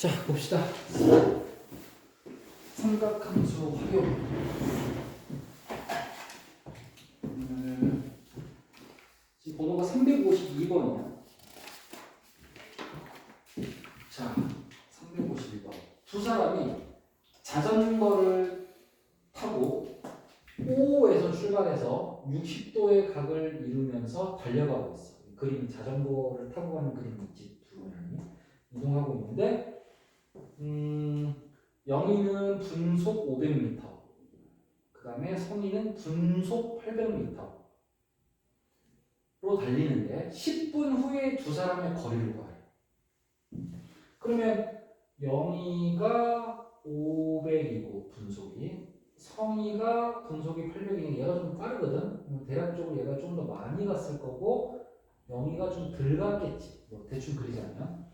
자, 봅시다. 삼각함수 활용. 지금 번호가 352번이야. 자, 352번. 두 사람이 자전거를 타고 O에서 출발해서 60도의 각을 이루면서 달려가고 있어. 그림, 자전거를 타고 가는 그림이 있지. 두 사람이 이동하고 있는데 영희는 분속 500m, 그 다음에 성희는 분속 800m로 달리는데 10분 후에 두 사람의 거리를 구하래. 그러면 영희가 500이고 분속이, 성희가 분속이 800이니까 얘가 좀 빠르거든. 대략적으로 얘가 좀 더 많이 갔을 거고 영희가 좀 덜 갔겠지. 뭐 대충 그리자면.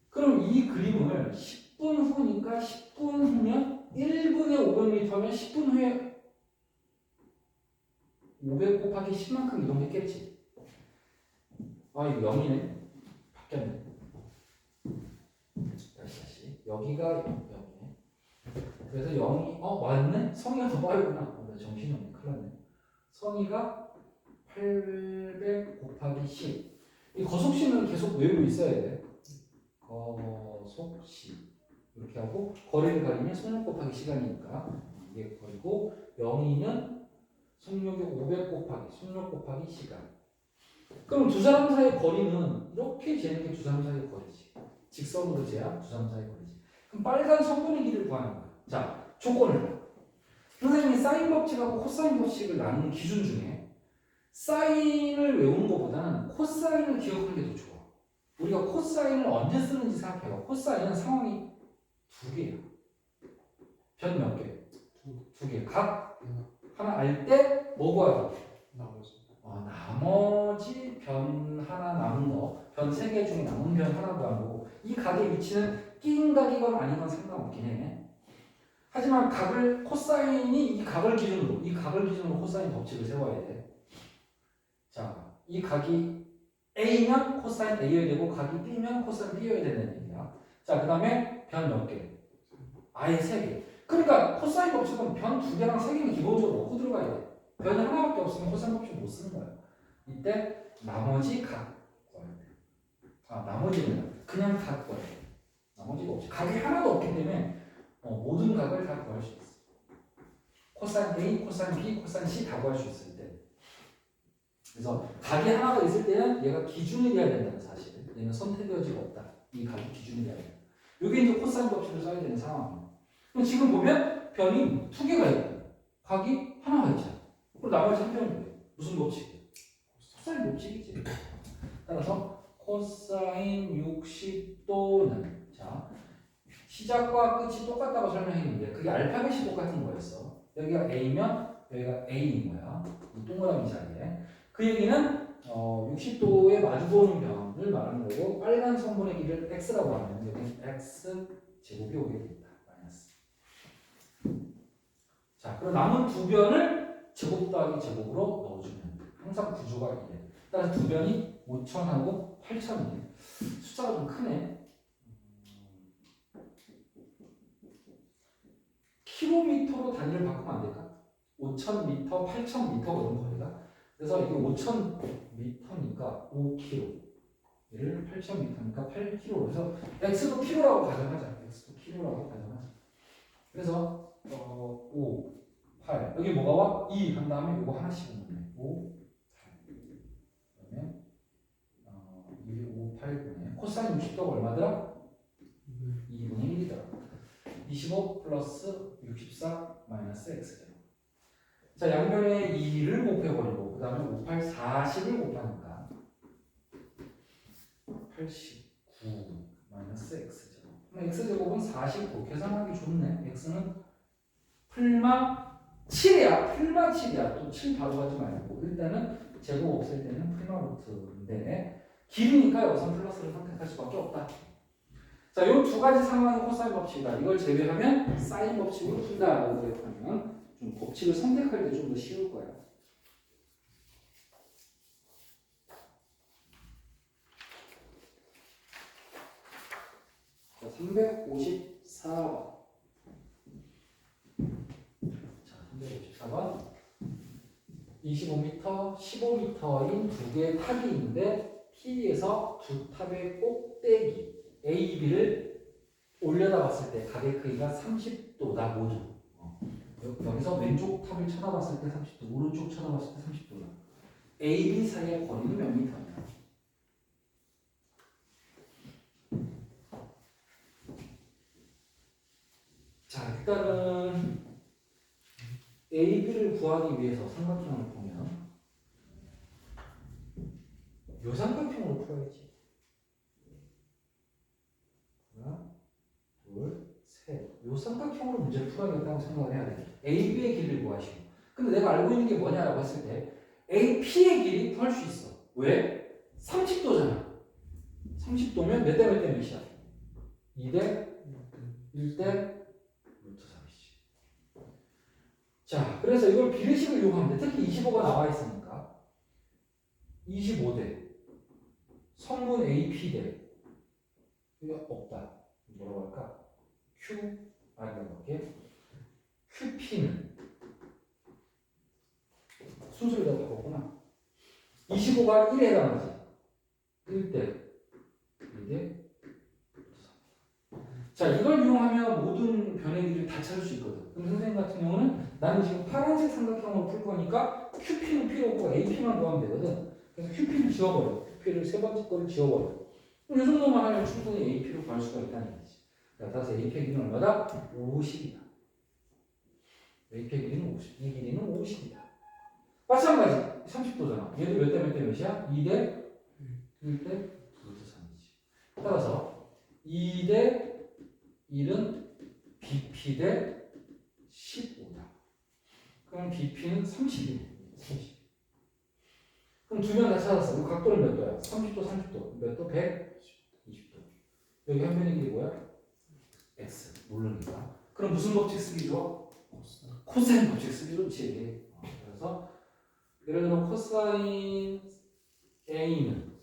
그럼 이 그림을 10분 후니까 10분 후면 1분에 500m면 10분 후에 500 곱하기 10만큼 이동했겠지. 아, 이거 0이네. 바뀌었네. 다시. 여기가 0이네. 그래서 0이, 맞네? 성의가 더 빠르구나. 나 정신이 없네. 큰일 났네. 성의가 800 곱하기 10. 이 거속시는 계속 외우고 있어야 돼. 거속시. 이렇게 하고 거리를 가리면 속력 곱하기 시간이니까 이게 거리고, 0이는 속력이 500 곱하기 속력 곱하기 시간. 그럼 두 사람 사이의 거리는 이렇게 재는 게 두 사람 사이의 거리지. 직선으로 재야 두 사람 사이의 거리지. 그럼 빨간 성분의 길이를 구하는 거야. 자, 조건을 봐. 선생님이 사인 법칙하고 코사인 법칙을 나누는 기준 중에 사인을 외우는 것보다는 코사인을 기억하는 게 더 좋아. 우리가 코사인을 언제 쓰는지 생각해요. 코사인은 상황이 두 개야. 변 몇 개? 두 개. 각 하나 알 때 뭐 구하기? 나머지 변 하나 남은 거, 변 세 개 중에 남은 변 하나 구하는 거고, 이 각의 위치는 끼인 각이건 아니건 상관없긴 해. 하지만 각을, 코사인이 이 각을 기준으로 코사인 법칙을 세워야 돼. 자, 이 각이 A면 코사인 A여야 되고, 각이 B면 코사인 B여야 되는 얘기야. 자, 그 다음에 변 몇 개? 아예 3개. 그러니까 코사인 법칙은 변 2개랑 3개는 기본적으로 넣고 들어가야 돼. 변이 하나밖에 없으면 코사인 법칙 못 쓰는 거야. 이때 나머지 각 구해야 돼. 나머지는 그냥 각 구해야 돼. 나머지가 없지. 각이 하나도 없기 때문에 모든 각을 다 구할 수 있어. 코사인 A, 코사인 B, 코사인 C 다 구할 수 있을 때. 그래서 각이 하나가 있을 때는 얘가 기준이 돼야 된다는 사실. 얘는 선택 여지가 없다. 이 각이 기준이 돼야 된다. 이게 이제 코사인 법칙을 써야 되는 상황이에요. 그럼 지금 보면 변이 2개가 있고 각이 하나가 있잖아. 그리고 나머지 한 변이 돼. 무슨 법칙이야? 코사인 법칙이지. 따라서 코사인 60도는, 자, 시작과 끝이 똑같다고 설명했는데 그게 알파벳이 똑같은 거였어. 여기가 A면 여기가 A인 거야. 이 동그라미 자리에. 그 얘기는 60도에 마주보는 변을 말하는 거고, 빨간 성분의 길이를 x라고 하면 여기는 x 제곱이 오게 됩니다. 마이너스. 자, 그럼 남은 두 변을 제곱 더하기 제곱으로 넣어주면 돼. 항상 구조가 이래. 따라서 두 변이 5000하고 8000이네. 숫자가 좀 크네. 킬로미터로 단위를 바꾸면 안 될까? 5000m, 8000m거든 거리가. 그래서 이게 5000m니까 5km, 얘를 8000m니까 8km. 그래서 x도 km라고 가정하자. x도 km라고 가정하자. 그래서 5, 8. 여기 뭐가 와? 2 한 다음에 이거 하나씩 오네. 5, 8. 그러면 2, 5, 8분의 코사인 60도가 얼마더라? 2분의 1이더라. 25 플러스 64 마이너스 x죠. 자, 양변에 2를 곱해버리고 그 다음에 5, 8, 40을 곱하니까 89 마이너스 x죠. 그럼 x제곱은 49. 계산하기 좋네. x는 풀마 7이야. 풀마 7이야. 또 7 바로 가지 말고 일단은 제곱 없앨 때는 풀마 루트인데 길이니까 여기서 플러스를 선택할 수밖에 없다. 자, 이 두 가지 상황의 코사인 법칙이다. 이걸 제외하면 사인 법칙으로 푼다라고 하면 좀 법칙을 선택할 때 좀 더 쉬울 거야. 자, 354번. 자, 354번. 25m, 15m인 두 개의 탑이 있는데 P에서 두 탑의 꼭대기 A, B를 올려다 봤을 때 각의 크기가 30도다 모두. 여기서 왼쪽 탑을 쳐다봤을 때 30도, 오른쪽 쳐다봤을 때 30도다. A, B 사이의 거리는 몇 미터냐? 자, 일단은 A, B를 구하기 위해서 삼각형을 보면 요 삼각형으로 풀어야지. 하나, 둘, 셋. 요 삼각형으로 문제를 풀어야겠다고 생각을 해야 돼. A, B의 길이를 구하시고. 근데 내가 알고 있는 게 뭐냐라고 했을 때 A, P의 길이 구할 수 있어. 왜? 30도잖아. 30도면 몇 대 몇 대 몇이야? 2대 1대 루트 3이지. 자, 그래서 이걸 비례식을 이용하면 돼. 특히 25가 나와 있으니까 25대 성분 AP대 이거 없다. 뭐라고 할까? Q 아니라고 할게. QP는 순서를 다 바꿨구나. 25가 1에 해당하지. 1대 2대 자, 이걸 이용하면 모든 변의 길이를 다 찾을 수 있거든. 그럼 선생님 같은 경우는 나는 지금 파란색 삼각형으로 풀 거니까 QP는 필요 없고 AP만 구하면 되거든. 그래서 QP를 지워버려. QP를 세 번째 거를 지워버려. 그럼 이 정도만 하면 충분히 AP로 구할 수가 있다는 얘기지. 따라서 AP의 길이는 얼마다? 50이다. AP의 길이는 50. 이 길이는 50이다. 마찬가지. 30도잖아. 얘도 몇 대 몇 대 몇이야? 2대 1대 루트 3이지. 따라서 2대 1은 BP 대 15다. 그럼 BP는 30이네. 30. 그럼 두 면 다 찾았어. 이 각도는 몇 도야? 30도, 30도. 몇 도? 120도. 여기 한 면의 길이 뭐야? X. 모르니까. 그럼 무슨 법칙 쓰기 좋아? 코사인 법칙 쓰기 좋지. 그래서 예를 들어 코사인 A는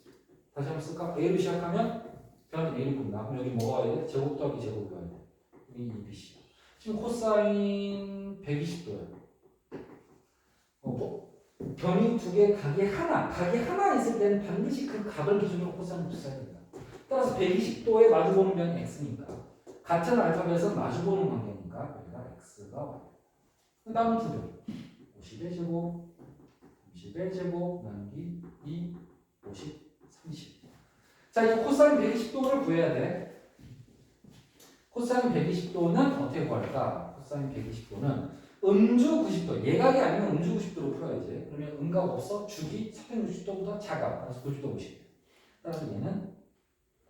다시 한번 쓸까? A로 시작하면 그냥 A를 굽나? 그럼 여기 뭐가 와야 돼? 제곱 더하기 제곱이 와야 돼. 이 BC. 지금 코사인 120도야. 변이 두 개, 각이 하나 있을 때는 반드시 그 각을 기준으로 코사인을 써야 된다. 따라서 120도에 마주보는 면이 x니까 같은 알파벳은 마주보는 관계니까 여기가 x가 와요. 그 다음 두 배. 50의 제곱, 30의 제곱, 나누기 2, 50, 30. 자, 이제 코사인 120도를 구해야 돼. 코사인 120도는 어떻게 구할까? 코사인 120도는 음주 90도, 예각이 아니면 음주 90도로 풀어야지. 그러면 음각 없어? 주기 360도보다 작아. 그래서 90도 50. 따라서 얘는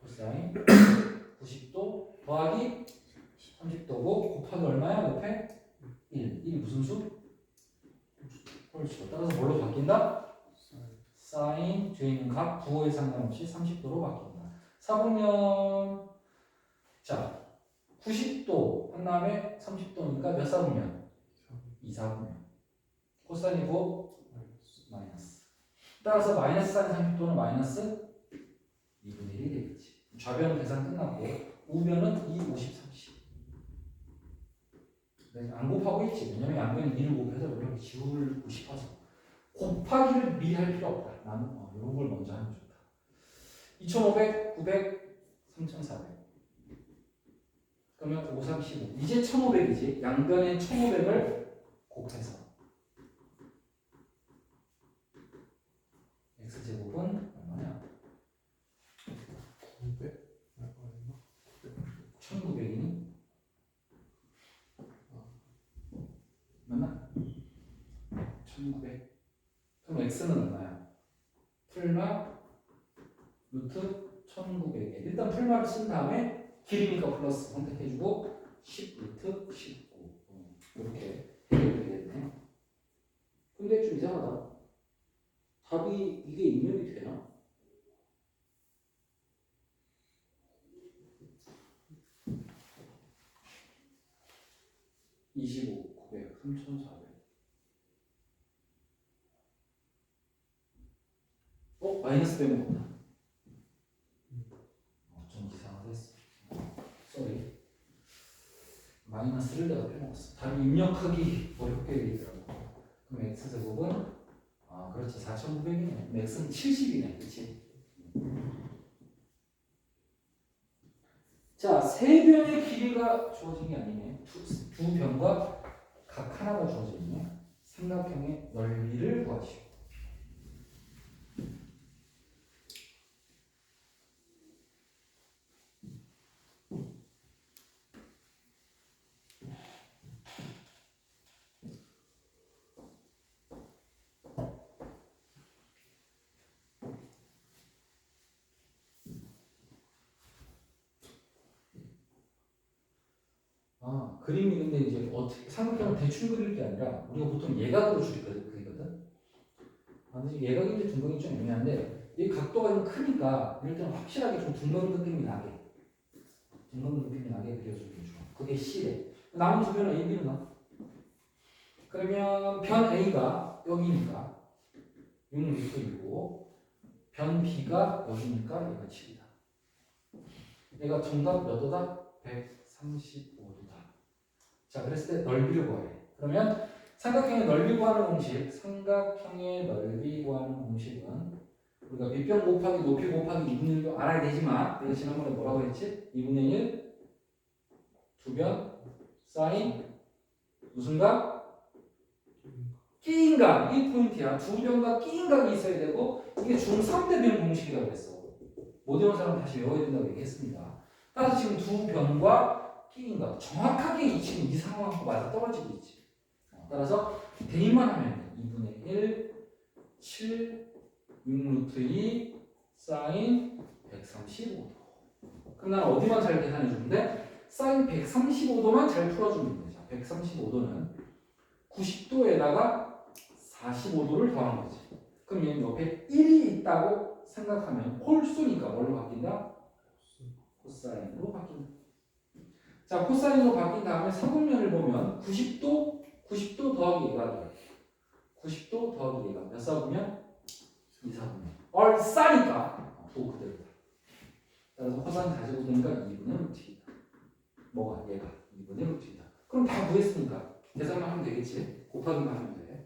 코사인 90도 더하기 30도고 곱하기 얼마야? 옆에 1. 1이 무슨 수? 홀수. 따라서 뭘로 바뀐다? 사인 뒤에 있는 각 부호에 상관없이 30도로 바뀐다. 4분면 자 90도 한 다음에 30도니까 몇 사분면? 2, 4분면. 코사인이고 마이너스. 따라서 마이너스 사인 30도는 마이너스 2분의 1이 되겠지. 좌변은 계산 끝났고 우변은 2, 50, 30. 안 곱하고 있지. 왜냐면 양변에 2를 곱해서 이렇게 지우고 싶어서. 곱하기를 미리 할 필요 없다. 나는 이런 걸 먼저 하면 좋다. 2500, 900, 3400. 그러면 5, 3, 15. 이제 1500이지. 양변에 1500을 곱해서 x제곱은 얼마냐? 900? 1900이니? 맞나? 1900. 그럼 x는 얼마야? 풀마 루트 1900에 일단 풀마를 쓴 다음에 길이니까 플러스 선택해주고 10 루트 19 이렇게 해결이 되겠네. 근데 좀 이상하다. 답이 이게 입력이 되나? (25, 900, 3,400) 마이너스 빼면 없나? 좀 이상하다 했어. 마이너스를 내가 빼먹었어. 답이 입력하기 어렵게 되더라고. 그럼 x제곱은 그렇지 4,900이네. x는 70이네. 그치? 자, 세 변의 길이가 주어진 게 아니네. 두 변과 각 하나가 주어져 있네. 삼각형의 넓이를 구하시오. 그림이 근데 이제 어떻게 삼각형을 대충 그릴 게 아니라 우리가 보통 예각으로 그리거든. 근데 예각인지 둥근이 좀 애매한데 이 각도가 좀 크니까 이럴 때는 확실하게 좀 둥근 느낌이 나게 그려주는 게 좋아. 그게 C래. 남은 두 변은 A, B는 넣어. 그러면 변 A가 여기니까 6루트이고 변 B가 여기니까 얘가 7이다. 얘가 정답 몇 도다? 135도다. 자, 그랬을 때 넓이를 구하래. 그러면 삼각형의 넓이 구하는 공식은 우리가 밑변 곱하기 높이 곱하기 2분의 1도 알아야 되지만 내가 지난번에 뭐라고 했지? 2분의 1 두변 사인 무슨 각? 끼인 각. 이게 포인트야. 두 변과 끼인 각이 있어야 되고 이게 중3대변 공식이라고 했어. 못 외운 사람 다시 외워야 된다고 얘기했습니다. 따라서 지금 두 변과 끼인 각 정확하게 지금 이 상황하고 맞아 떨어지고 있지. 따라서 대입만 하면 2분의 1 7 6루트 2 사인 135도. 그럼 나는 어디만 잘 계산해 주는데 사인 135도만 잘 풀어주면 돼. 자, 135도는 90도에다가 45도를 더한 거지. 그럼 얘는 옆에 1이 있다고 생각하면 홀수니까 뭘로 바뀐다? 코사인으로 바뀐다. 자, 코사인으로 바뀐 다음에 사분면을 보면 90도 더하기 얘가 돼요. 90도 더하기 얘가 몇 사분면? 2사분면. 싸니까 또 그대로다. 따라서 코사인 다시 보니까 2분의 루트이다. 뭐가? 얘가 2분의 루트이다. 그럼 다 구했으니까 계산만 하면 되겠지. 곱하기만 하면 돼.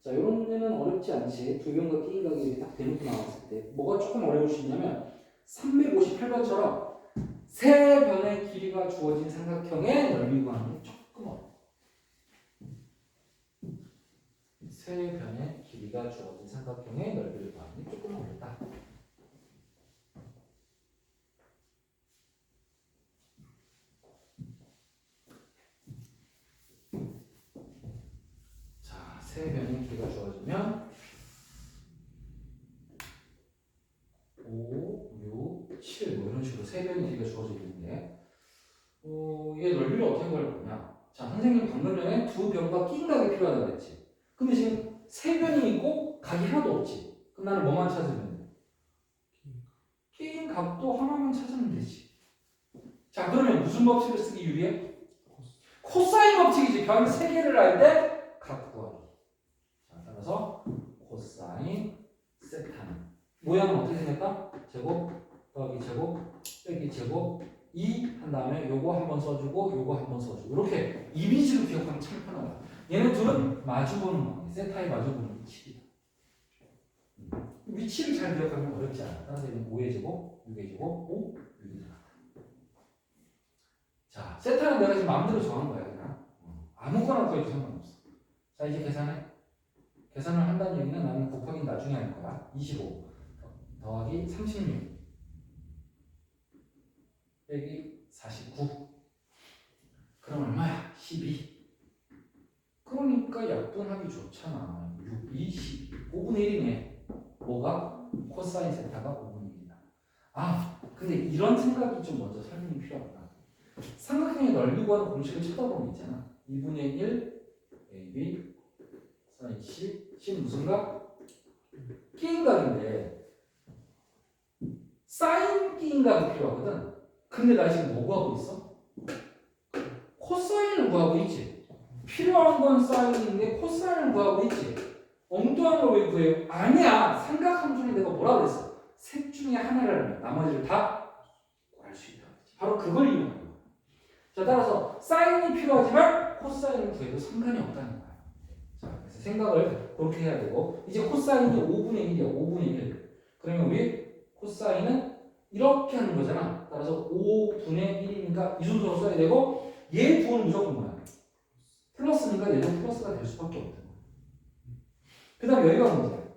자, 이런 문제는 어렵지 않지. 두 변과 끼인 각이 이렇게 딱 대놓고 나왔을 때 뭐가 조금 어려울 수 있냐면 358번처럼 세 변의 길이가 주어진 삼각형의 넓이 구하는 게 조금 어려워. 세 변의 길이가 주어진 삼각형의 넓이를 구하는 게 조금 어렵다. 자, 세 변의 길이가 주어지면 5, 6, 7 뭐 이런 식으로 세 변의 길이가 주어져 있는데 얘 넓이를 어떻게 구할 거냐? 자, 선생님 방금 전에 두 변과 끼인 각이 필요하다고 그랬지. 근데 지금 세 변이 있고 각이 하나도 없지. 그럼 나는 뭐만 찾으면 돼? 끼인 각도 하나만 찾으면 되지. 자, 그러면 무슨 법칙을 쓰기 유리해? 코사인 법칙이지. 변 세 개를 알 때 각 구하기. 자, 따라서 코사인 세타는 모양은 어떻게 생겼다? 제곱 더하기 제곱 빼기 제곱 2 한 다음에 요거 한번 써주고 요거 한번 써주고 이렇게 이미지로 기억하면 참 편하다. 얘네 둘은 마주보는 거. 세타에 마주보는 위치이다. 위치를 잘 기억하면 어렵지 않아. 따라서 얘는 5의 제곱, 6의 제곱, 5, 6이잖아. 자, 세타는 내가 지금 마음대로 정한 거야. 그냥 아무거나 구해도 상관없어. 자, 이제 계산해. 계산을 한다는 얘기는 나는 곱하기 나중에 할 거야. 25 더하기 36 빼기 49 그럼 얼마야? 12 그러니까 약분하기 좋잖아. 6, 2, 12 5분의 1이네. 뭐가? 코사인 세타가 5분의 1이다. 근데 이런 생각이 좀 먼저 설명이 필요하다. 삼각형의 넓이 구하는 공식을 쳐다보면 있잖아. 2분의 1 AB 사인 C C는 무슨 각? 끼인 각인데 사인 끼인 각이 필요하거든. 근데 나 지금 뭐 구하고 있어? 코사인을 구하고 있지. 필요한 건 사인인데 코사인을 구하고 있지. 엉뚱한 걸 왜 구해요? 아니야. 삼각함 중에 내가 뭐라고 그랬어? 셋 중에 하나를 알면 나머지를 다 구할 수 있다. 바로 그걸 이용하는 거야. 자, 따라서 사인이 필요하지만 코사인을 구해도 상관이 없다는 거야. 자, 그래서 생각을 그렇게 해야 되고 이제 코사인이 5분의 1이야. 5분의 1. 그러면 우리 코사인은 이렇게 하는 거잖아. 따라서 5분의 1이니까 이 순서로 써야 되고 얘 부호는 무조건 뭐야? 플러스니까 얘도 플러스가 될 수밖에 없다. 그 다음에 여기가 문제야.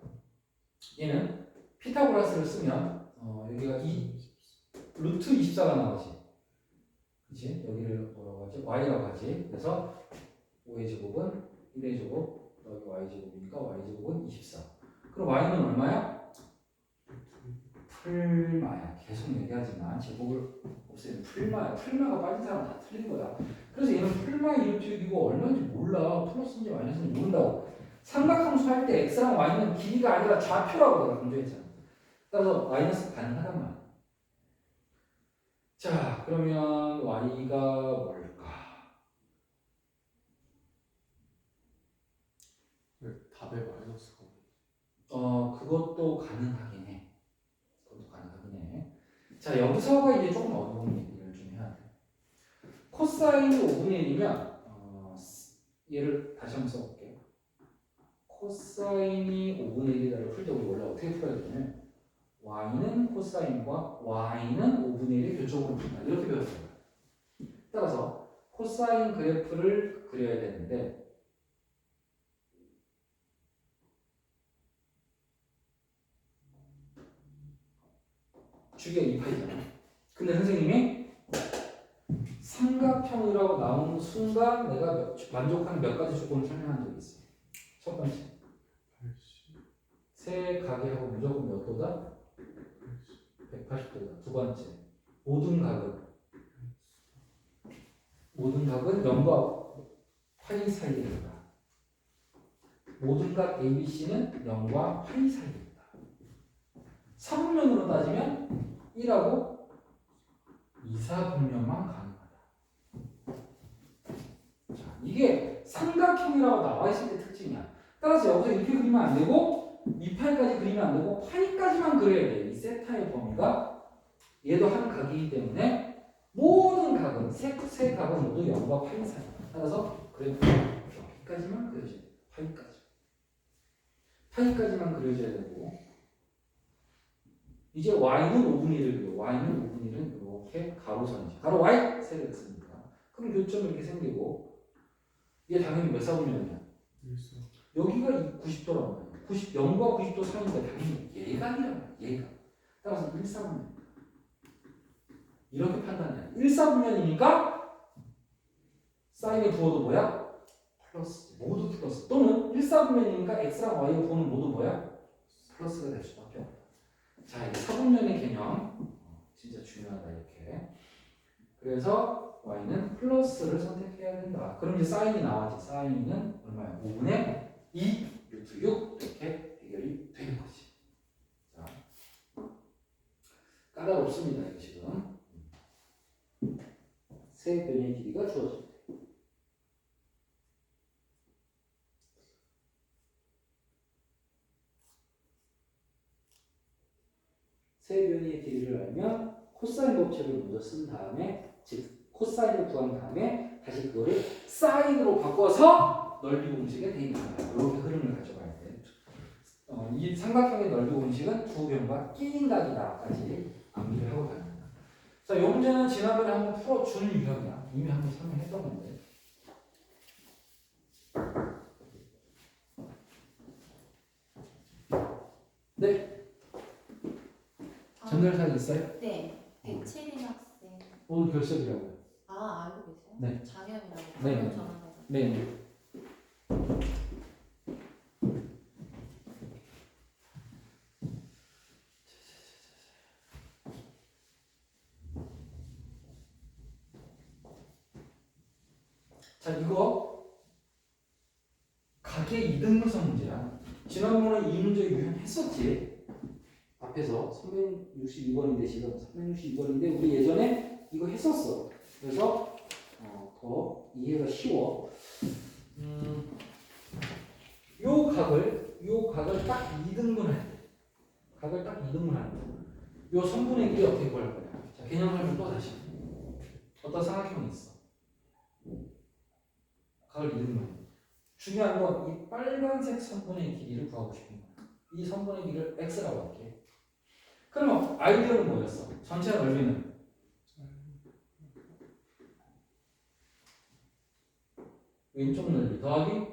얘는 피타고라스를 쓰면 여기가 루트 24가 나오지. 그치? 여기를 뭐라고 하지? y라고 하지. 그래서 5의 제곱은 1의 제곱 여기 y제곱이니까 y제곱은 24. 그럼 y는 얼마야? 풀마야. 계속 얘기하지만 제곱을 없애면 풀마야. 풀마가 빠진 사람 다 틀린 거야. 그래서 얘는 풀마의 이루트이고 얼마인지 몰라. 플러스인지 마이너스인지 모른다고. 삼각함수 할 때 x랑 y는 길이가 아니라 좌표라고 내가 강조했잖아. 따라서 마이너스 가능하단 말이야. 자, 그러면 y가 뭘까? 왜 답에 마이너스가 그것도 가능하긴 해. 그것도 가능하긴 해. 자, 여기서가 이제 조금 어려운 얘기를 좀 해야 돼. 코사인이 5분의 1이면 얘를 다시 한번 써볼게요. 코사인이 5분의 1이다를 풀 때 우리 원래 어떻게 풀어야 되냐면 y는 코사인과 y는 5분의 1의 교점으로 푼다. 이렇게 배웠어요. 따라서 코사인 그래프를 그려야 되는데 주기가 2파이잖아. 근데 선생님이 삼각형이라고 나오는 순간 내가 만족하는 몇 가지 조건을 설명한 적이 있어요. 첫 번째, 세 각이하고 무조건 몇 도다? 180도다. 두 번째, 모든 각은 0과 파이 사이에 있다. 모든 각 ABC는 0과 파이 사이에 있다. 사분면으로 따지면 1하고 2사분면만 가능하다. 자, 이게 삼각형이라고 나와 있을 때 특징이야. 따라서 여기서 이렇게 그리면 안 되고 2파이까지 그리면 안 되고 파이까지만 그려야 돼. 이 세타의 범위가 얘도 한 각이기 때문에 모든 각은 세 각은 모두 0과 파이 사이. 따라서 그래프 여기까지만 그려줘야 돼. 파이까지만 그려줘야 되고 이제 y는 5분의 1을 그려. y는 5분의 1은 이렇게 가로선이지. 가로 y 세를 쓰니까. 그럼 교점이 이렇게 생기고 얘 당연히 몇 사분면이야? 여기가 90도란 말이야. 0과 90도 사이인데 당연히 예각이란 말이야. 예각. 따라서 1사분면. 이렇게 판단해야 돼. 1사분면이니까 사인의 부호도 뭐야? 플러스. 모두 플러스. 또는 1사분면이니까 x랑 y의 부호는 모두 뭐야? 플러스가 될 수밖에 없다. 자, 이 사분면의 개념 진짜 중요하다 이렇게. 그래서 y는 플러스를 선택해야 된다. 그럼 이제 사인이 나와지. 사인은 얼마야? 5분의 2 루트 6 이렇게 해결이 되는 거지. 자, 까다롭습니다. 이거 지금 세 변의 길이가 주어집니다. 세 변의 길이를 알면 코사인 법칙을 먼저 쓴 다음에 즉 코사인을 구한 다음에 다시 그거를 사인으로 바꿔서 넓이 공식에 대입한다. 이렇게 흐름을 가져가야 돼. 이 삼각형의 넓이 공식은 두 변과 끼인 각이다까지 암기를 하고 다닙니다. 자, 이 문제는 지난번에 한번 풀어준 유형이야. 이미 한번 설명했던 건데. 네. 전달사항 있어요? 네. 107인 학생. 오늘 결석이라고요. 알고 계세요? 네. 장염이라고. 네. 전화해서. 네. 자, 이거 각의 이등분선 문제야. 지난번에 이 문제 유형했었지. 앞에서 362번인데 지금 362번인데 우리 예전에 이거 했었어. 그래서 더 이해가 쉬워. 요 각을 딱 2등분할 때, 각을 딱 2등분할 때, 요 선분의 길이 어떻게 구할 거냐? 자, 개념 설명 또 다시. 어떤 삼각형이 있어. 각을 이등분. 중요한 건 이 빨간색 선분의 길이를 구하고 싶은 거야. 이 선분의 길이를 x라고 할게. 그러면 아이디어는 뭐였어? 전체 넓이는 왼쪽 넓이 더하기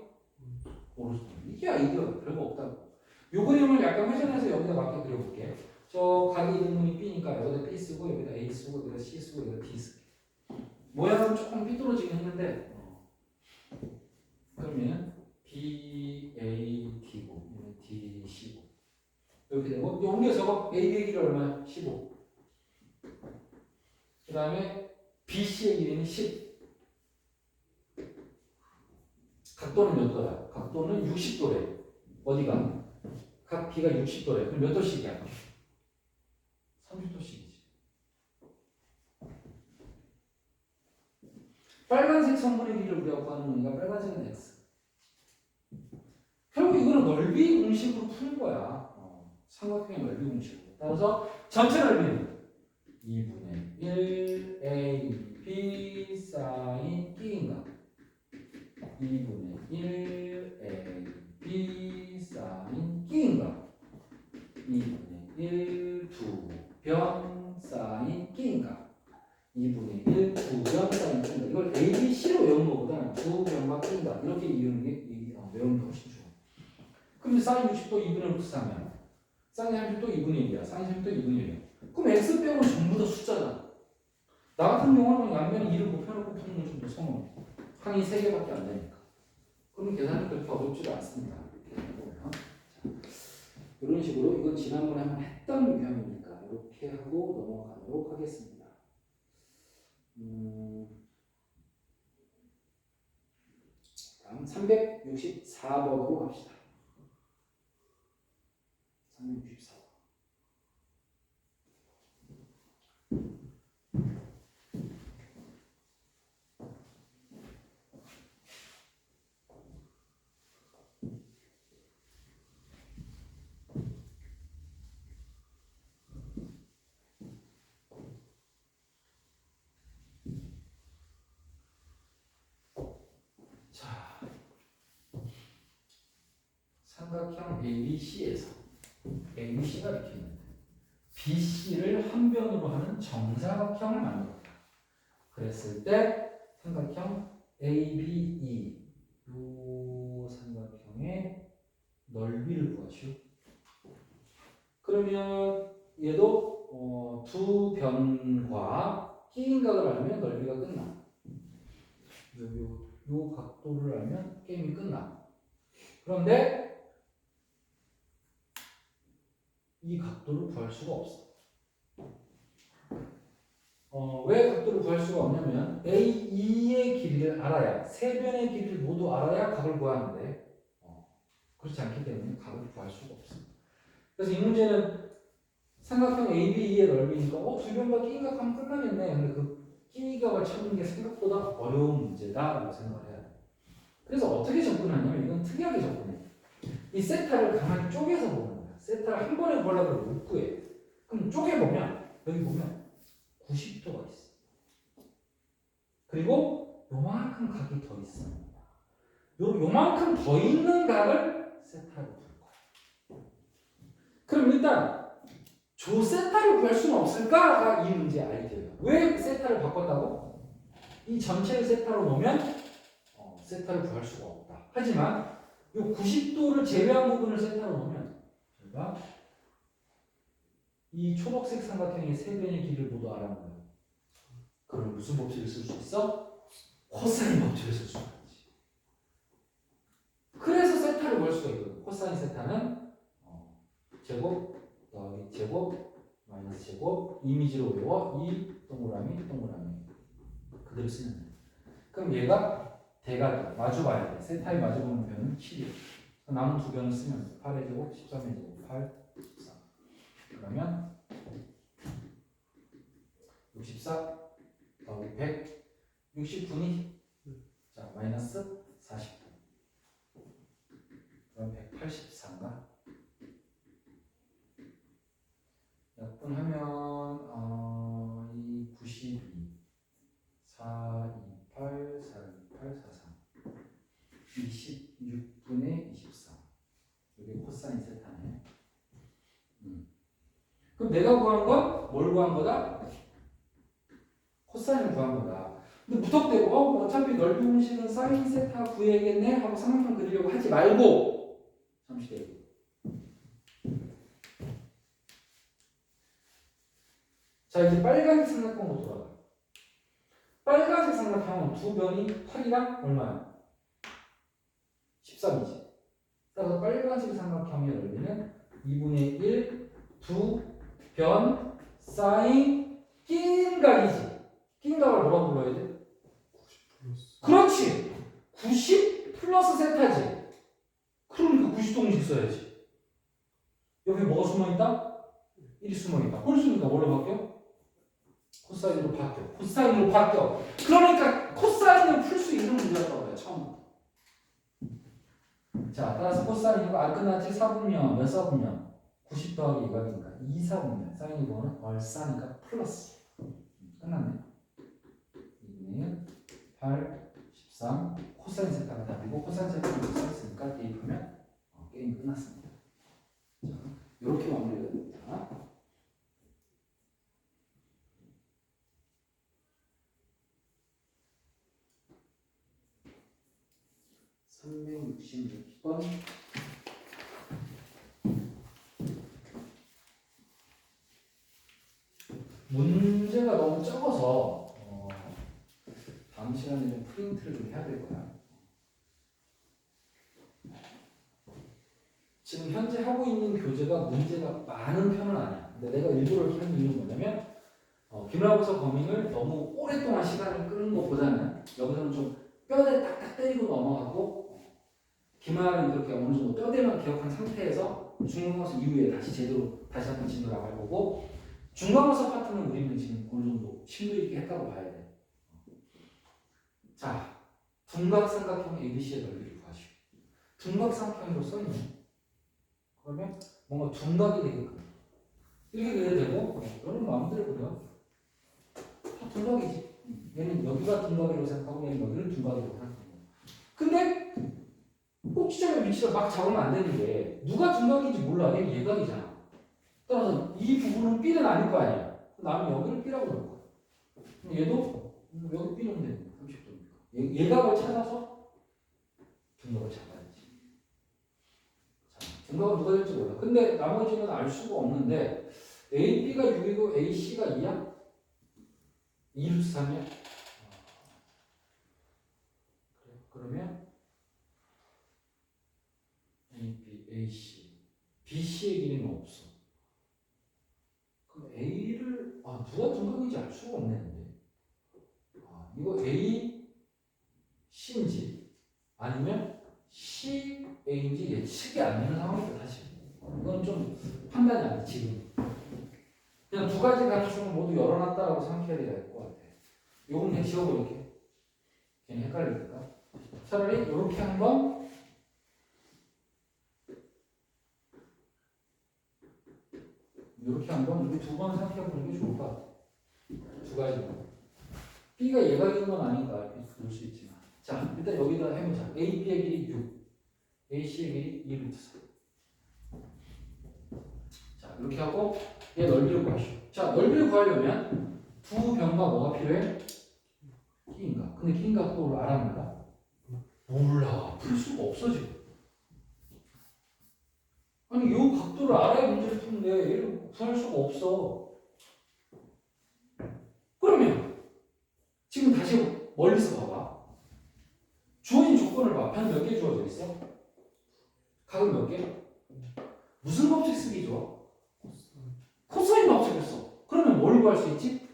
오른쪽 넓이. 이게 아이디어 별거 없다고. 요 그림을 약간 회전해서 여기다 맞게 그려볼게. 저 각이 이등분이 B니까 여기다 B 쓰고 여기다 A 쓰고 여기다 C 쓰고 여기다 D 쓰게. 모양은 조금 삐뚤어지긴 했는데 그러면 B, A, D고 D, C고 이렇게 되고 여기에 저거 A의 길이 얼마야? 15. 그 다음에 BC의 길이는 10. 각도는 몇 도야? 각도는 60도래. 어디가? 각 B가 60도래. 그럼 몇 도씩이야? 30도씩이지. 빨간색 선분의 길이를 우리가 구하는 거니까 빨간색은 X. 결국 이거는 넓이 공식으로 푸는 거야. 삼각형의 넓이 공식으로. 따라서 전체 넓이는 2분의 1 A B 사인 B인가? 2분의 1 A B 사인 B인가? 2분의 1 2변 사인 B인가? 2분의 1 2변 사인 B인가? 이걸 A, B, C로 외우는 것보다 2변과 B인가? 이렇게 외우는 게 훨씬 좋아. 그럼 사인 60도 2분의 루트 3이야. 사인 30도 2분의 1이야. 사인 30도 2분의 1이야. 그럼 x 빼고는 전부 다 숫자잖아. 나 같은 경우는 양면에 2를 곱해놓고 푸는 건 좀 더 성공해. 항이 3개밖에 안 되니까. 그럼 계산이 그렇게 어렵지가 않습니다. 이런 식으로 이건 지난번에 한번 했던 유형이니까 이렇게 하고 넘어가도록 하겠습니다. 다음 364번으로 갑시다. 364번. 자, 삼각형 ABC에서 ABC가 이렇게 있는데 BC를 한 변으로 하는 정사각형을 만들었다. 그랬을 때 삼각형 ABE 요 삼각형의 넓이를 구하시오. 그러면 얘도 두 변과 끼인 각을 알면 넓이가 끝나. 요 각도를 알면 게임이 끝나. 그런데 이 각도를 구할 수가 없어. 왜 각도를 구할 수가 없냐면 AE의 길이를 알아야 세 변의 길이를 모두 알아야 각을 구하는데 그렇지 않기 때문에 각을 구할 수가 없어. 그래서 이 문제는 삼각형 ABE의 넓이니까 두 변과 끼인 각 하면 끝나겠네. 근데 그 끼인 각을 찾는 게 생각보다 어려운 문제다라고 생각을 해야 돼. 그래서 어떻게 접근하냐면 이건 특이하게 접근해. 이 세타를 가만히 쪼개서 보는 거야. 세타를 한 번에 구하려고 못 구해. 그럼 쪼개보면 여기 보면 90도가 있어. 그리고 요만큼 각이 더 있어. 요만큼 더 있는 각을 세타로 부를 거야. 그럼 일단 조 세타를 구할 수는 없을까가 이 문제의 아이디어야. 왜 세타를 바꿨다고? 이 전체를 세타로 놓으면 세타를 구할 수가 없다. 하지만 요 90도를 제외한 부분을 세타로 놓으면 저희가 이 초록색 삼각형의 세 변의 길이를 모두 알아보는. 그럼 무슨 법칙을 쓸 수 있어? 코사인 법칙을 쓸 수가 있지. 그래서 세타를 구할 수가 있거든. 코사인 세타는 제곱 더하기 제곱 마이너스 제곱 이미지로 외워 이 동그라미 그대로 쓰면 돼. 그럼 얘가 대각이야. 마주봐야 돼. 세타에 마주보는 변은 7이야. 남은 두 변을 쓰면 8의 제곱 13의 제곱 8 14 그러면 64 더하기 100 69니? 자 마이너스 49 그럼 184인가? 약분하면 이 92 4 2 8 4 구한 거다? 코사인을 구한 거다. 근데 무턱대고 뭐 어차피 넓이 공식은 사인 세타 구해야겠네 하고 삼각형 그리려고 하지 말고 잠시 대기. 자 이제 빨간색 삼각형으로 돌아가. 빨간색 삼각형은 두 변이 8이랑 얼마야? 13이지. 따라서 빨간색 삼각형의 넓이는 2분의 1 두 변 사인 낀 각이지. 낀 각을 뭐라고 불러야 돼? 90 플러스. 그렇지. 90 플러스 세타지. 그러니까 90도공식 써야지. 여기 뭐가 숨어있다? 1이 숨어있다. 홀수니까 뭘로 바뀌어? 코사인으로 바뀌어. 코사인으로 바뀌어. 그러니까 코사인을 풀 수 있는 문제였던 거야 처음부터. 자 따라서 코사인이고 끝났지? 4분면 몇 4분면? 90 더하기 2각이니까 2 4분면 사인 이거는 얼싸니까 플러스. 끝났네. 2분의 8 13 코사인 세타가 답이고 코사인 세타가 써있으니까 대입하면 게임 끝났습니다. 자, 이렇게 마무리가 됩니다. 366번 문제가 너무 적어서 다음 시간에 좀 프린트를 좀 해야 될 거야. 지금 현재 하고 있는 교재가 문제가 많은 편은 아니야. 근데 내가 일부러 이렇게 하는 이유는 뭐냐면 기말고사 범위를 너무 오랫동안 시간을 끄는 것보다는 여기서는 좀 뼈대 딱딱 때리고 넘어가고 기말은 그렇게 어느 정도 뼈대만 기억한 상태에서 중간고사 이후에 다시 제대로 다시 한번 진도 나갈 거고 중간고사 파트는 우리는 지금 어느 정도 심도 있게 했다고 봐야 돼. 자, 둔각삼각형 ABC의 넓이를 구하시오. 둔각삼각형으로 써있네. 그러면 뭔가 둔각이 되게끔 이렇게 그려야 되고 이거는 마음대로 그려. 다 둔각이지. 얘는 여기가 둔각이라고 생각하고 얘는 여기를 둔각이라고 생각하고. 근데 꼭지점의 위치를 막 잡으면 안 되는 게 누가 둔각인지 몰라. 얘는 예각이잖아. 따라서 이 부분은 B는 아닐 거 아니야. 나는 여기를 B라고 넣을 거야. 그럼 얘도 여기 B 넣으면 되는 거야. 30도니까. 예각을 찾아서 둔각을 잡아야지. 자, 둔각은 누가 될지 몰라. 근데 나머지는 알 수가 없는데 AB가 6이고 AC가 2야? 2 루트 3이야? 그래. 그러면 AB, AC, BC의 길이는 없어. 그럼 A를 누가 둔각인지 알 수가 없네. 근데. 이거 A, C인지 아니면 C, A인지 예측이 안 되는 상황이다 사실. 이건 좀 판단이 안 돼 지금. 그냥 두 가지 가능성을 모두 열어놨다라고 생각해야 될 것 같아. 요건 그냥 지워버릴게. 괜히 헷갈리니까. 차라리 이렇게 한번 이렇게 한번 이렇게 두 번 생각해보는 게 좋을 것 같아. 두 가지. B가 예각인 건 아닌가 이렇게 볼 수 있지만. 자, 일단 여기다 해보자. A, B의 길이 6, A, C의 길이 2 루트 4. 자, 이렇게 하고 얘 넓이를 구하시오. 자, 넓이를 구하려면 두 변과 뭐가 필요해? 끼인각. 근데 끼인각 또 알아볼까? 몰라. 풀 수가 없어 지금. 아니 이 각도를 알아야 문제를 푸는데 얘를 구할 수가 없어. 그러면 지금 다시 멀리서 봐봐. 주어진 조건을 봐. 편 몇 개 주어져 있어? 각은 몇 개? 무슨 법칙 쓰기 좋아? 코사인 법칙을 써. 그러면 뭘 구할 수 있지?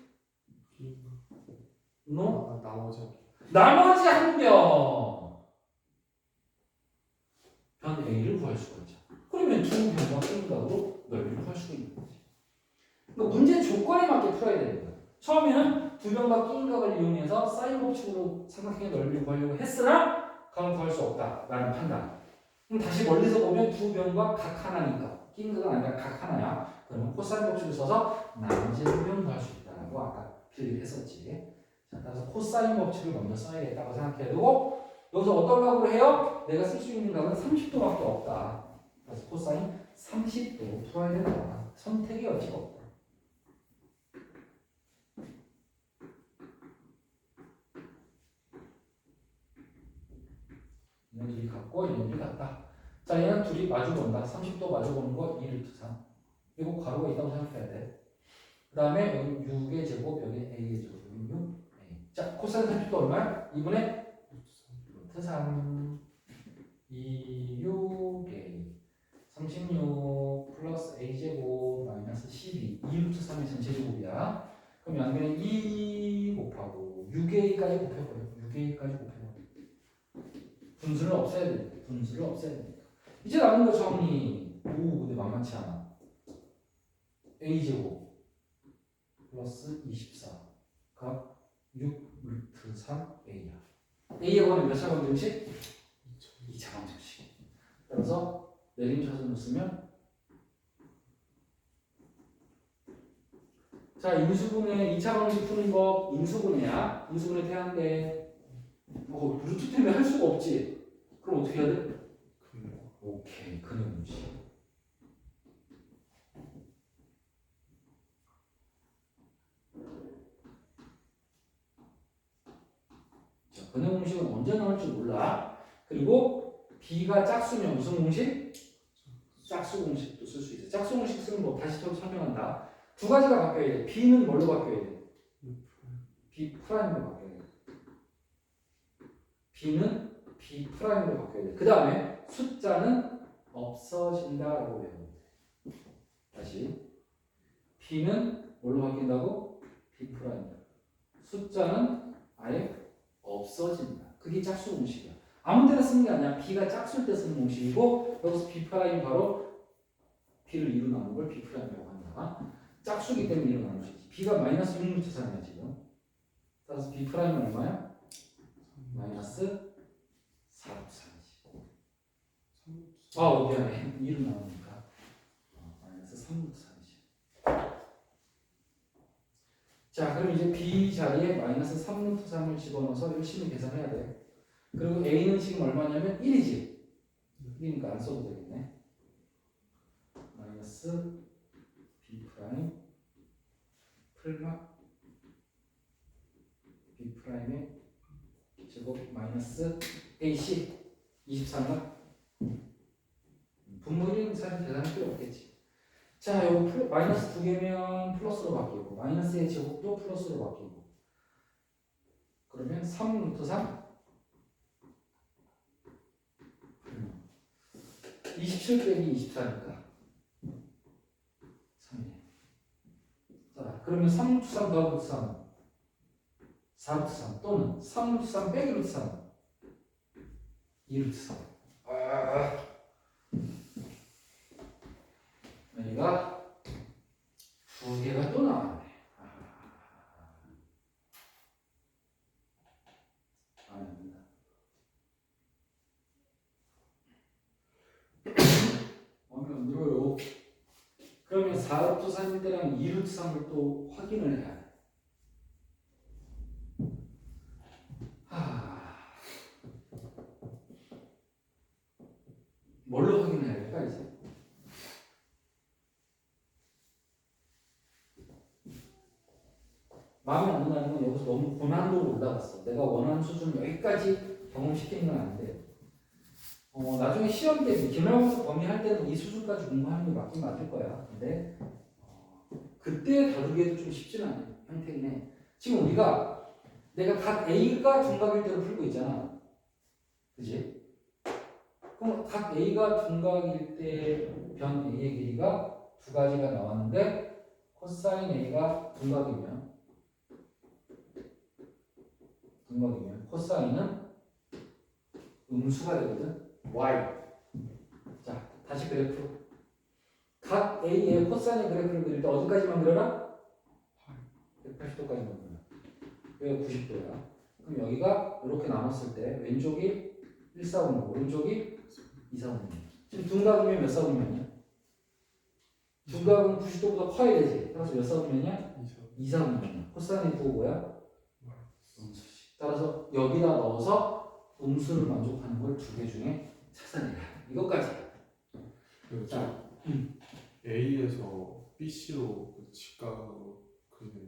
너? 나머지 한 변 A를 구할 수가 있죠. 그러면 두 변과 끼인각으로 넓이를 구할 수가 있는 거지. 그러니까 문제 조건에 맞게 풀어야 되는 거야. 처음에는 두 변과 끼인각을 이용해서 사인 법칙으로 삼각형의 넓이를 구하려고 했으나 그건 구할 수 없다라는 판단. 그럼 다시 멀리서 보면 두 변과 각 하나니까 끼인각은 아니라 각 하나야. 그러면 코사인 법칙을 써서 나머지 두 변 구할 수 있다라고 아까 필기했었지. 자, 따라서 코사인 법칙을 먼저 써야겠다고 생각해야 되고 여기서 어떤 각으로 해요? 내가 쓸 수 있는 각은 30도밖에 없다. 그래서 코사인 30도 풀어야 된다. 선택의 여지가 없다. 같고 얘네들이 같다. 자, 얘는 둘이 마주본다. 30도 마주보는 거 2루트 3. 이거 가로가 있다고 생각해야 돼. 그 다음에 여기 6의 제곱, 여기 A의 제곱, 여기 6, A. 자, 코사인 30도 얼마야? 2분의 루트 3. 2, 6, A. 36 플러스 A제곱 마이너스 12. 2루트 3의 전체제곱이야. 그럼 양변에 2 곱하고 6A까지 곱해버려. 6A까지 곱해버려. 분수를 없애야 되니까. 분수를 없애야 되니까. 이제 남은 거 정리. 오, 근데 만만치 않아. A제곱 플러스 24가 6 루트 3 A야. A의 번은 몇 차방정식? 2차방정식. 따라서 내림차순으로 쓰면 자, 인수분해 2차 방식 푸는 법 인수분해야. 인수분해 태한데 루트 때문에 할 수가 없지. 그럼 어떻게 해야 돼? 오케이, 근의 공식. 자, 근의 공식은 언제 나올지 몰라. 그리고 B가 짝수면 무슨 공식? 짝수 공식도 쓸 수 있어. 짝수 공식 쓰는 법 다시 또 설명한다. 두 가지가 바뀌어야 돼. B는 뭘로 바뀌어야 돼? B 프라임으로 바뀌어야 돼. B는 B 프라임으로 바뀌어야 돼. 그 다음에 숫자는 없어진다라고 외우면 돼. 다시 B는 뭘로 바뀐다고? B 프라임. 숫자는 아예 없어진다. 그게 짝수 공식이야. 아무 데나 쓰는 게 아니야. B가 짝수일 때 쓰는 공식이고 여기서 B 프라임 바로 B를 2로 나눈 걸 B 프라임이라고 한다. 짝수기 때문에 2로 나눈 것이지. B가 마이너스 6루트 3이야 지금. 따라서 B 프라임은 얼마야? 마이너스 4루트 3이지. 아, 미안해. 2로 나오니까 마이너스 3루트 3이지. 자, 그럼 이제 B 자리에 마이너스 3루트 3을 집어넣어서 열심히 계산해야 돼. 그리고 A는 지금 얼마냐면 1이지. 1이니까 안 써도 되겠네. 마이너스 B 프라임 플마 B 프라임의 제곱 마이너스 AC 23가 분모는 사실 계산할 필요 없겠지. 자, 여기 마이너스 2개면 플러스로 바뀌고 마이너스의 제곱도 플러스로 바뀌고 그러면 3루트 3 27 빼기 24니까 3이네. 자, 그러면 3루트 3 더하기 3 4루트 3 또는 3루트 3 빼기 루트 3 2루트 3. 여기가 두 개가 또 나왔네. 안 됩니다. 안 들어요. 그러면 4루트 3일 때랑 2루트 3을 또 확인을 해야 돼. 뭘로 확인해야 될까 이제? 마음에 안 든다는 건 여기서 너무 고난도로 올라갔어. 내가 원하는 수준 여기까지 경험시키는 건 아닌데 나중에 시험 때 기말고사 범위할 때도 이 수준까지 공부하는 게 맞긴 맞을 거야. 근데 그때 다루기에도 좀 쉽지는 않은 형태긴 해. 지금 우리가 내가 각 A가 둔각일 때로 풀고 있잖아. 그지? 그럼 각 A가 둔각일 때 변 A의 길이가 두 가지가 나왔는데 코사인 A가 둔각이면 코사인은 음수가 되거든. Y. 자, 다시 그래프. 각 A의 코사인의 그래프를 그릴 때 어디까지만 그려라? 180도까지만 그려. 여기가 90도야. 그럼 여기가 이렇게 나눴을 때 왼쪽이 1사분면 오른쪽이 2사분면. 지금 둔각이면 몇 사분면이야? 둔각은 90도보다 커야 되지. 따라서 몇 사분면이야? 2사분면이야. 코사인의 부호 뭐야? 음수지. 따라서 여기다 넣어서 음수를 만족하는 걸 두 개 중에 찾아내라. 이것까지. 자, A에서 BC로 직각으로 그리는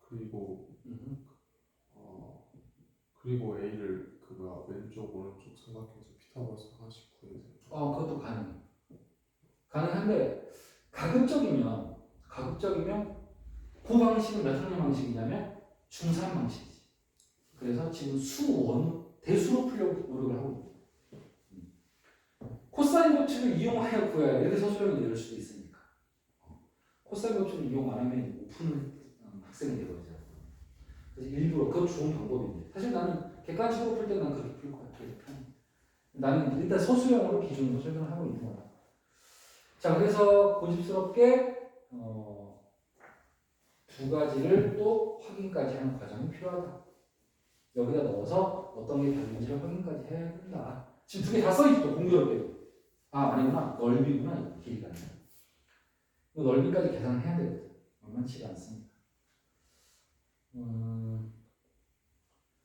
그리고 그리고 A를 그거 왼쪽 오른쪽 삼각형에서 피타고라스 하나씩 구해야 돼. 그것도 가능한데 가급적이면 그 방식은 몇 학년 방식이냐면 중3 방식이지. 그래서 지금 수원 대수로 풀려고 노력을 하고 있는. 코사인 법칙을 이용하여 구해야 이렇게 서술형이 내릴 수도 있으니까. 코사인 법칙을 이용 안 하면 못 푸는 학생이 되거든요. 그래서 일부러 그것 좋은 방법인데 사실 나는 객관식으로 풀 때 난 그렇게 풀 거야. 그게 편해. 나는 일단 서술형으로 기준으로 설명을 하고 있는 거야. 자, 그래서 고집스럽게 두 가지를 또 확인까지 하는 과정이 필요하다. 여기다 넣어서 어떤 게 다른지를 확인까지 해야 된다. 지금 두 개 다 써있죠, 공교롭게도. 아니구나. 넓이구나, 이거 길이가. 이거 넓이까지 계산해야 되거든. 만만치가 않습니다.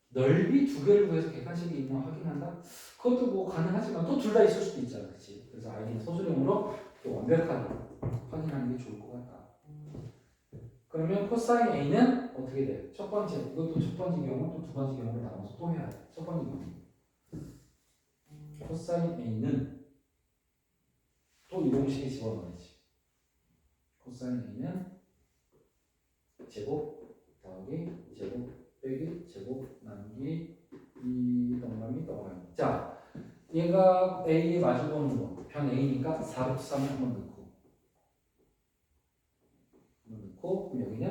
넓이 두 개를 구해서 객관식이 있나 확인한다? 그것도 뭐 가능하지만 또 둘 다 있을 수도 있잖아, 그치? 그래서 아이는 서술형으로 완벽하게 확인하는 게 좋을 것 같다. 그러면 코사인 A는 어떻게 돼? 첫 번째, 이것도 첫 번째 경우 또 두 번째 경우를 나눠서 또 해야 돼. 첫 번째 경우. 코사인 A는 또 이 공식에 집어넣어야지. 코사인 A는 제곱 더하기 제곱 빼기 제곱 나누기 이 동그라미. 자, 얘가 A에 마주보는 거. 변 A니까 4루트3을 한번 넣고 그럼 여기는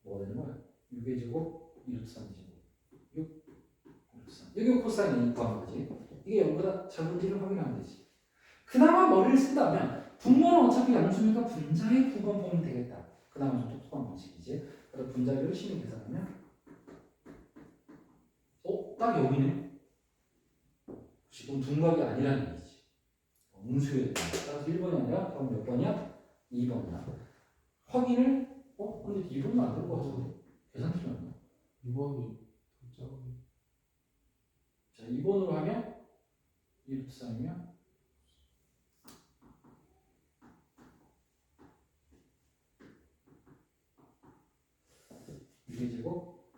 뭐가 되는 거야? 6의 제곱 2루트3 제곱 6 루트3 여기 코사인 A니 구한 거지. 이게 0보다 작은지를 확인하면 되지. 그나마 머리를 쓴다면 분모는 어차피 양수니까 분자의 부분 보면 되겠다. 그나마 좀 똑똑한 방식이지. 그래서 분자를 열심히 계산하면 딱 여기네. 지금 둔각이 아니라는 얘기지. 음수에 따라서 1번이 아니라 그럼 몇 번이야? 2번이야. 확인을 근데 2번은 안 될 것 같은데 계산 틀렸나? 2번이 더 작은. 자, 2번으로 하면 2루트3이면 6의 제곱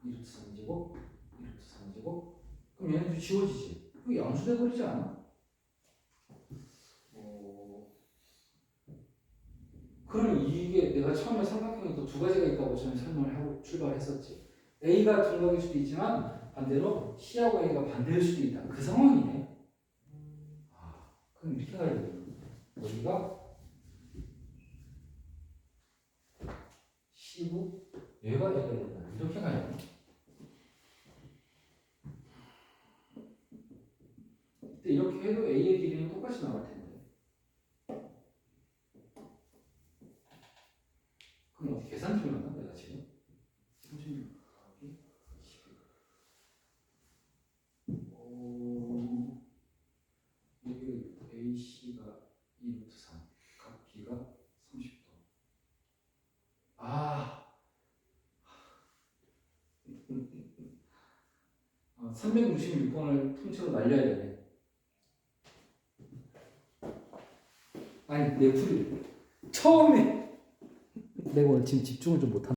2루트3 제곱 2루트3 제곱 그럼 얘는 지워지지. 그게 양수돼 버리지 않아? 그러면 이게 내가 처음에 삼각형이 또 두 가지가 있다고 처음에 설명을 하고 출발했었지. A가 둔각일 수도 있지만 반대로 C하고 A가 반대일 수도 있다. 그 상황이네. 그럼 이렇게 가야 되겠네. 여기가 C고 얘가 A가 된다. 이렇게 가야 돼. 근데 이렇게 해도 A의 길이는 똑같이 나올 텐데. 그럼 어떻게 계산 틀렸나 내가 지금? 36 곱하기 11. 여기 AC가 2루트3, 각 B가 30도. 366번을 통째로 날려야 되네. 아니, 내 풀이 처음에 내가 지금 집중을 좀 못한다.